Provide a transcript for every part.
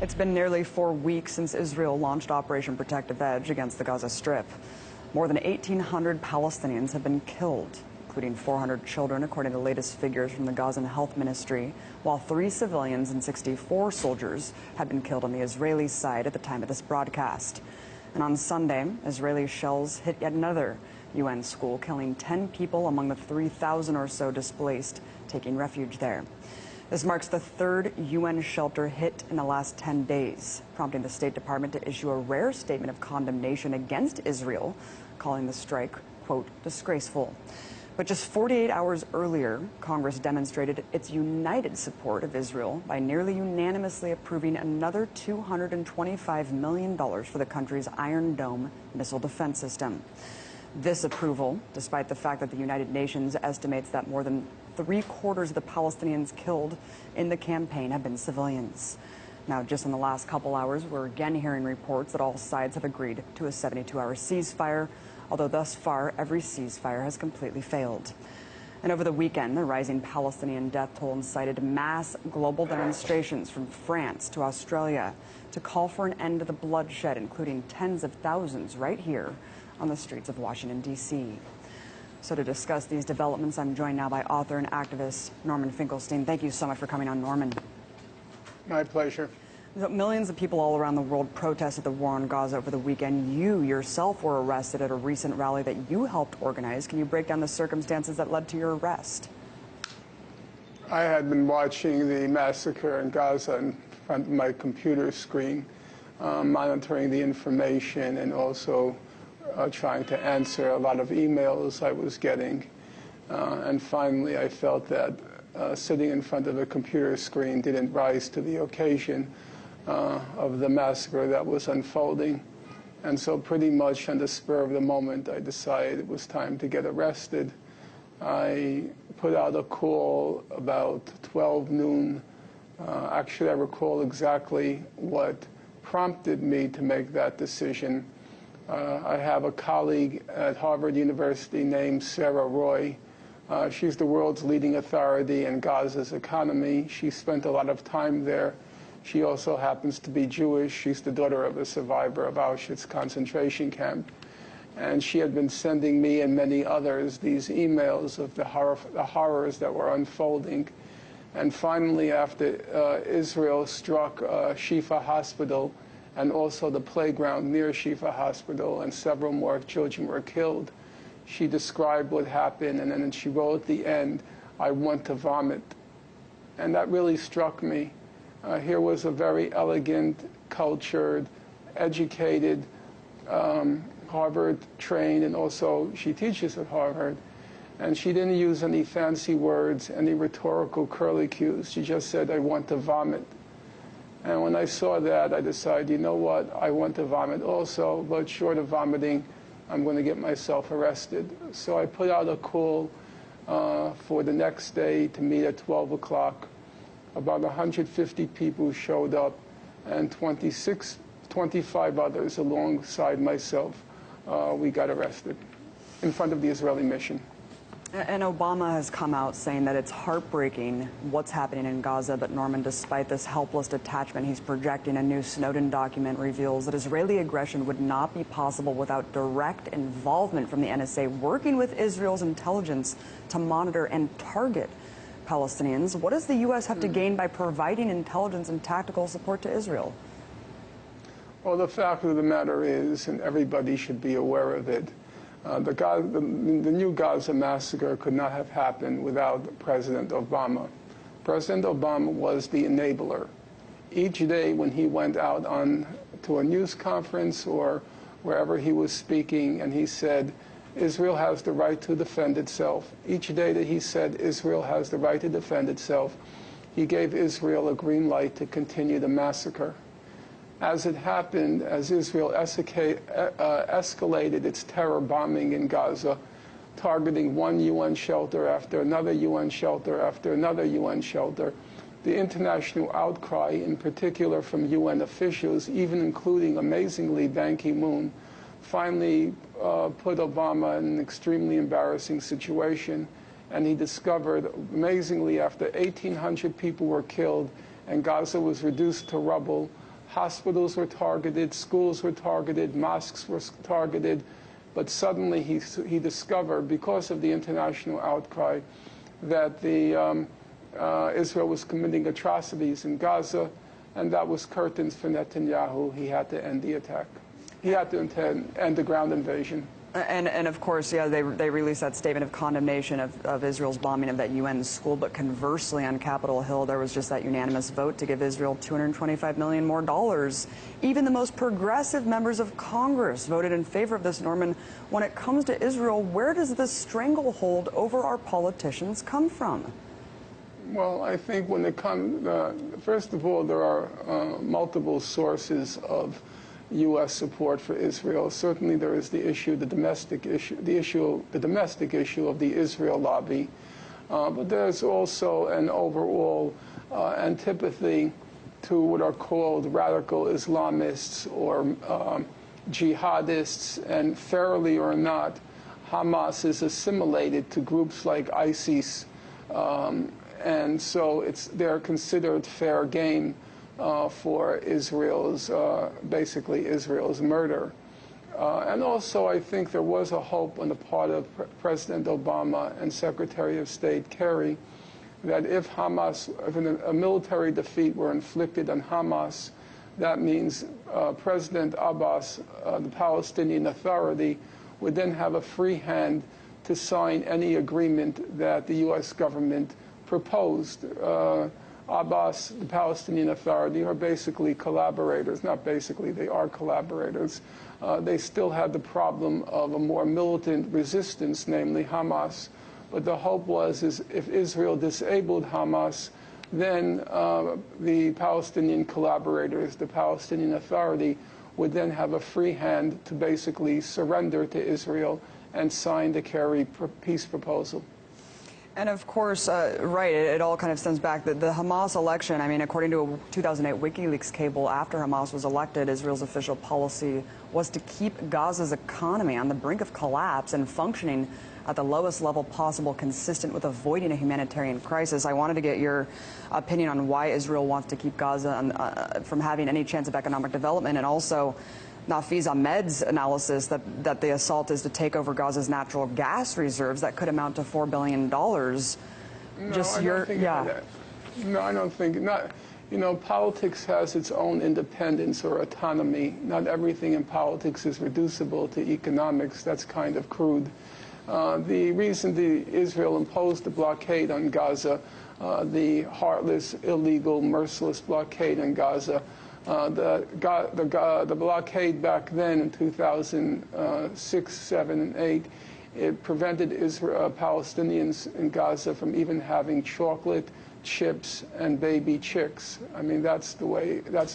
It's been nearly 4 weeks since Israel launched Operation Protective Edge against the Gaza Strip. More than 1,800 Palestinians have been killed, including 400 children, according to the latest figures from the Gaza Health Ministry, while 3 civilians and 64 soldiers have been killed on the Israeli side at the time of this broadcast. And on Sunday, Israeli shells hit yet another UN school, killing 10 people among the 3,000 or so displaced taking refuge there. This marks the 3rd UN shelter hit in the last 10 days, prompting the State Department to issue a rare statement of condemnation against Israel, calling the strike, quote, disgraceful. But just 48 hours earlier, Congress demonstrated its united support of Israel by nearly unanimously approving another $225 million for the country's Iron Dome missile defense system. This approval, despite the fact that the United Nations estimates that more than 3/4 of the Palestinians killed in the campaign have been civilians. Now, just in the last couple hours, we're again hearing reports that all sides have agreed to a 72-hour ceasefire, although thus far, every ceasefire has completely failed. And over the weekend, the rising Palestinian death toll incited mass global demonstrations from France to Australia to call for an end to the bloodshed, including tens of thousands right here on the streets of Washington, D.C. So to discuss these developments, I'm joined now by author and activist Norman Finkelstein. Thank you so much for coming on, Norman. My pleasure. Millions of people all around the world protested the war on Gaza over the weekend. You yourself were arrested at a recent rally that you helped organize. Can you break down the circumstances that led to your arrest? I had been watching the massacre in Gaza in front of my computer screen, monitoring the information and also trying to answer a lot of emails I was getting. And finally, I felt that sitting in front of a computer screen didn't rise to the occasion of the massacre that was unfolding. And so pretty much on the spur of the moment, I decided it was time to get arrested. I put out a call about 12 noon. Actually, I recall exactly what prompted me to make that decision. I have a colleague at Harvard University named Sarah Roy. She's the world's leading authority in Gaza's economy. She spent a lot of time there. She also happens to be Jewish. She's the daughter of a survivor of Auschwitz concentration camp. And she had been sending me and many others these emails of the horrors that were unfolding. And finally, after Israel struck Shifa Hospital, and also the playground near Shifa Hospital, and several more children were killed, she described what happened, and then she wrote at the end, "I want to vomit." And that really struck me. Here was a very elegant, cultured, educated, Harvard-trained, and also she teaches at Harvard. And she didn't use any fancy words, any rhetorical curlicues. She just said, "I want to vomit." And when I saw that, I decided, you know what, I want to vomit also, but short of vomiting, I'm going to get myself arrested. So I put out a call for the next day to meet at 12 o'clock. About 150 people showed up, and 25 others alongside myself, we got arrested in front of the Israeli mission. And Obama has come out saying that it's heartbreaking what's happening in Gaza, but Norman, despite this helpless detachment, he's projecting a new Snowden document reveals that Israeli aggression would not be possible without direct involvement from the NSA working with Israel's intelligence to monitor and target Palestinians. What does the U.S. have to gain by providing intelligence and tactical support to Israel? Well, the fact of the matter is, and everybody should be aware of it, the new Gaza massacre could not have happened without President Obama. President Obama was the enabler. Each day when he went out to a news conference or wherever he was speaking and he said, Israel has the right to defend itself, each day that he said Israel has the right to defend itself, he gave Israel a green light to continue the massacre. As it happened, as Israel escalated its terror bombing in Gaza, targeting one UN shelter after another UN shelter after another UN shelter, the international outcry, in particular from UN officials, even including, amazingly, Ban Ki-moon, finally put Obama in an extremely embarrassing situation. And he discovered, amazingly, after 1,800 people were killed and Gaza was reduced to rubble, Hospitals were targeted, schools were targeted, mosques were targeted. But suddenly he discovered, because of the international outcry, that Israel was committing atrocities in Gaza, and that was curtains for Netanyahu. He had to end the attack. He had to end the ground invasion. And of course, yeah, they released that statement of condemnation of Israel's bombing of that UN school. But conversely, on Capitol Hill, there was just that unanimous vote to give Israel $225 million more. Even the most progressive members of Congress voted in favor of this, Norman. When it comes to Israel, where does this stranglehold over our politicians come from? Well, I think when it comes, first of all, there are multiple sources of U.S. support for Israel. Certainly, there is the domestic issue of the Israel lobby, but there's also an overall antipathy to what are called radical Islamists or jihadists, and fairly or not, Hamas is assimilated to groups like ISIS, and so they're considered fair game for basically Israel's murder. And also, I think there was a hope on the part of President Obama and Secretary of State Kerry that if a military defeat were inflicted on Hamas, that means President Abbas, the Palestinian Authority, would then have a free hand to sign any agreement that the U.S. government proposed. Abbas, the Palestinian Authority, are basically collaborators. Not basically, they are collaborators. They still had the problem of a more militant resistance, namely Hamas. But the hope was if Israel disabled Hamas, then the Palestinian collaborators, the Palestinian Authority, would then have a free hand to basically surrender to Israel and sign the Kerry peace proposal. And of course, right, it all kind of stems back. The Hamas election, I mean, according to a 2008 WikiLeaks cable, after Hamas was elected, Israel's official policy was to keep Gaza's economy on the brink of collapse and functioning at the lowest level possible, consistent with avoiding a humanitarian crisis. I wanted to get your opinion on why Israel wants to keep Gaza from having any chance of economic development, and also Nafiz Ahmed's analysis that the assault is to take over Gaza's natural gas reserves that could amount to $4 billion. No, I don't think. You know, politics has its own independence or autonomy. Not everything in politics is reducible to economics. That's kind of crude. The reason Israel imposed the blockade on Gaza, the heartless, illegal, merciless blockade on Gaza, the blockade back then in 2006, 7, and 8, it prevented Palestinians in Gaza from even having chocolate, chips, and baby chicks. I mean, that's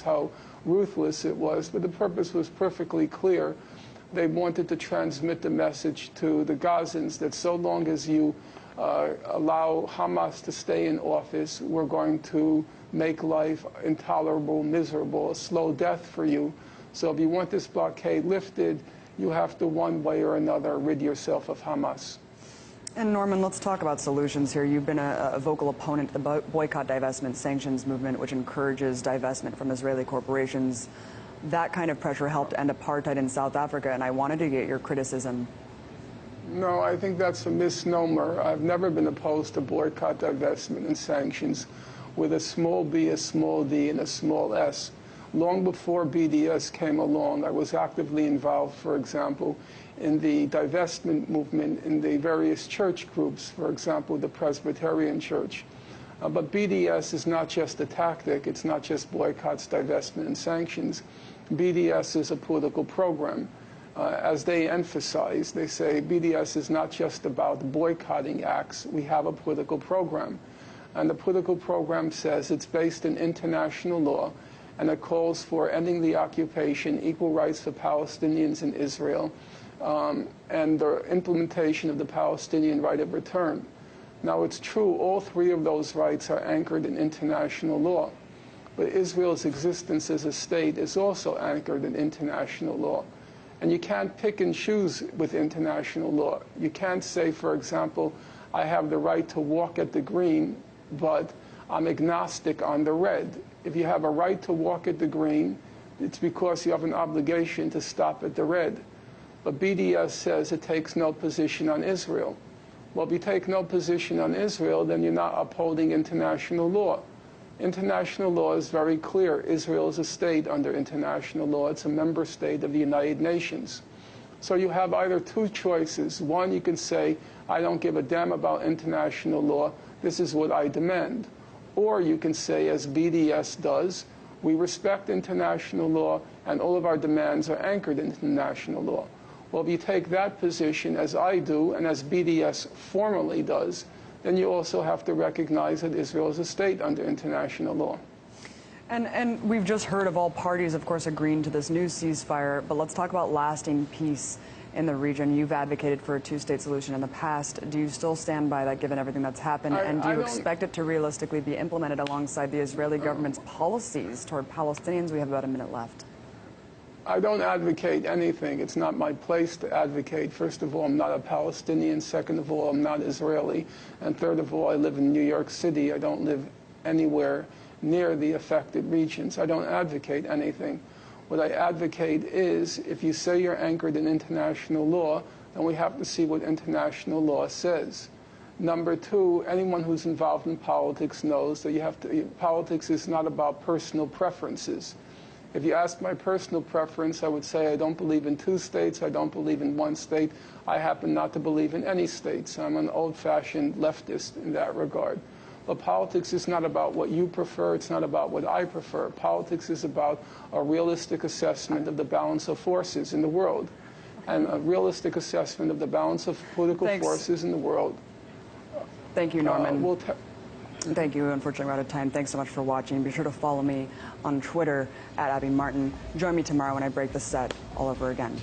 how ruthless it was. But the purpose was perfectly clear. They wanted to transmit the message to the Gazans that so long as you allow Hamas to stay in office, we're going to make life intolerable, miserable, a slow death for you. So if you want this blockade lifted, you have to, one way or another, rid yourself of Hamas. And Norman, let's talk about solutions here. You've been a vocal opponent to the boycott, divestment, sanctions movement, which encourages divestment from Israeli corporations. That kind of pressure helped end apartheid in South Africa, and I wanted to get your criticism. No, I think that's a misnomer. I've never been opposed to boycott, divestment, and sanctions with a small b, a small d, and a small s. Long before BDS came along, I was actively involved, for example, in the divestment movement in the various church groups, for example, the Presbyterian Church. But BDS is not just a tactic. It's not just boycotts, divestment, and sanctions. BDS is a political program. As they emphasize, they say BDS is not just about boycotting acts. We have a political program. And the political program says it's based in international law, and it calls for ending the occupation, equal rights for Palestinians in Israel, and the implementation of the Palestinian right of return. Now, it's true, all three of those rights are anchored in international law. But Israel's existence as a state is also anchored in international law. And you can't pick and choose with international law. You can't say, for example, I have the right to walk at the green, but I'm agnostic on the red. If you have a right to walk at the green it's because you have an obligation to stop at the red. But BDS says it takes no position on Israel. Well, if you take no position on Israel, then you're not upholding international law. International law is very clear. Israel is a state under international law. It's a member state of the United Nations. So you have either two choices. One, you can say, I don't give a damn about international law. This is what I demand. Or you can say, as BDS does, we respect international law and all of our demands are anchored in international law. Well, if you take that position, as I do, and as BDS formally does, then you also have to recognize that Israel is a state under international law. And we've just heard of all parties, of course, agreeing to this new ceasefire, but let's talk about lasting peace in the region. You've advocated for a two-state solution in the past. Do you still stand by that, given everything that's happened? And do you expect it to realistically be implemented alongside the Israeli government's policies toward Palestinians? We have about a minute left. I don't advocate anything. It's not my place to advocate. First of all, I'm not a Palestinian. Second of all, I'm not Israeli. And third of all, I live in New York City. I don't live anywhere near the affected regions. I don't advocate anything. What I advocate is, if you say you're anchored in international law, then we have to see what international law says. Number two, anyone who's involved in politics knows that politics is not about personal preferences. If you ask my personal preference, I would say I don't believe in two states, I don't believe in one state. I happen not to believe in any states. I'm an old-fashioned leftist in that regard. But politics is not about what you prefer, it's not about what I prefer. Politics is about a realistic assessment of the balance of forces in the world. And a realistic assessment of the balance of political forces in the world. Thank you, Norman. Thank you. Unfortunately, we're out of time. Thanks so much for watching. Be sure to follow me on Twitter @AbbyMartin. Join me tomorrow when I break the set all over again.